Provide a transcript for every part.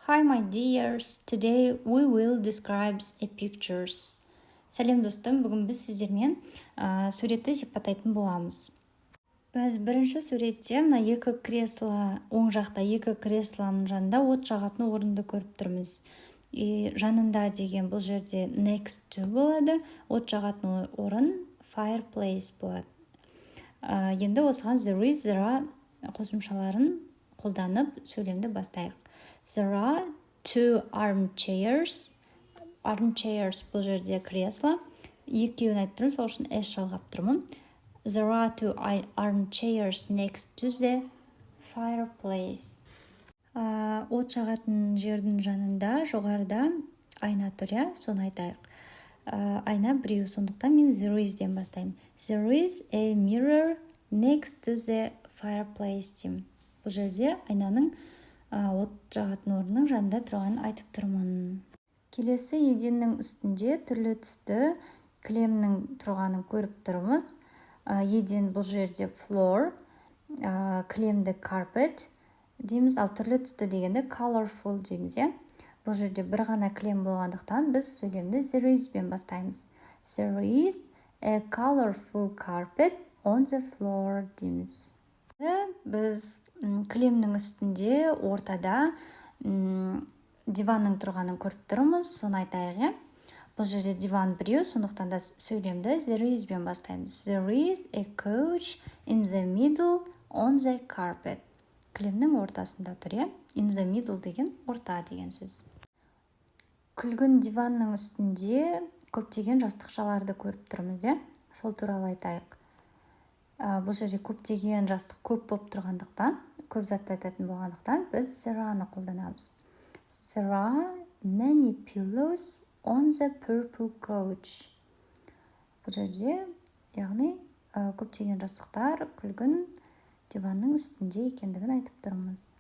Hi my dears, today we will describe a pictures. Сәлем достым, бүгін біз сіздермен суретті сипаттайтын боламыз. Біз бірінші суретте мына екі кресло, оң жақта екі креслоның жанында от жағатын орынды көріп тұрмыз. Жанында деген бұл жерде next to болады, от жағатын орын fireplace болады. Енді осыған there is, there are қосымшаларын қолданып сөйлемді бастайық. There are two armchairs. Armchairs бұл жерде кресло. Екеуін айтып тұрмын, сол үшін S жалғап тұрмын. There are two armchairs next to the fireplace. От жағатын жердің жанында, жоғарыда айна тұр, соны айтайық. Айна біреу, сондықтан мен there is-ден бастаймын. There is a mirror next to the fireplace деймін. Бұл жерде айнаның от жағатын орынның жанында тұрғанын айтып тұрмын. Келесі еденнің үстінде түрлі түсті кілемнің тұрғанын көріп тұрмыз. Еден бұл жерде floor, кілемді carpet дейміз, ал түрлі түсті дегенде colorful дейміз. Бұл жерде бір ғана кілем болғандықтан біз сөйлемді there is-бен бастаймыз. There is a colorful carpet on the floor дейміз. Біз кілемнің үстінде ортада диванның тұрғанын көріп тұрмыз, соны айтайық. Бұл жерде диван біреу, сондықтан да сөйлемді there is-бен бастаймыз. There is a couch in the middle on the carpet. Кілемнің ортасында тұр, in the middle деген орта деген сөз. Күлгін диванның үстінде көптеген жастықшаларды көріп тұрмыз, сол туралы айтайық. Бұл жерде көптеген жастық көп болып тұрғандықтан, көп затты айтатын болғандықтан, біз there are-ны қолданамыз. There are many pillows on the purple couch. Бұл жерде, яғни көптеген жастықтар күлгін диванның үстінде екендігін айтып тұрмыз.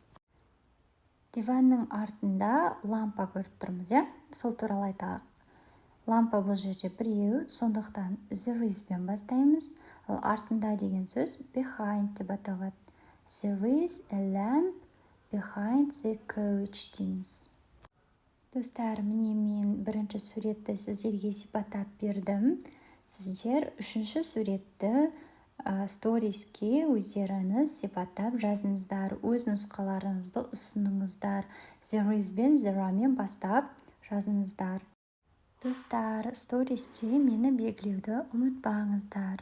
Диванның артында лампа көріп тұрмыз, сол туралы айтайық. Лампа бұл жерде біреу, сондықтан there is-бен бастаймыз. Ал артында деген сөз behind деп аталады. There is a lamp behind the couch дейміз. Достар, міне мен бірінші суретті сіздерге сипаттап бердім. Сіздер үшінші суретті сториске өздеріңіз сипаттап жазыңыздар, өз нұсқаларыңызды ұсыныңыздар. There is бен there are-мен бастап жазыңыздар. Достар, стористе мені белгілеуді ұмытпаңыздар.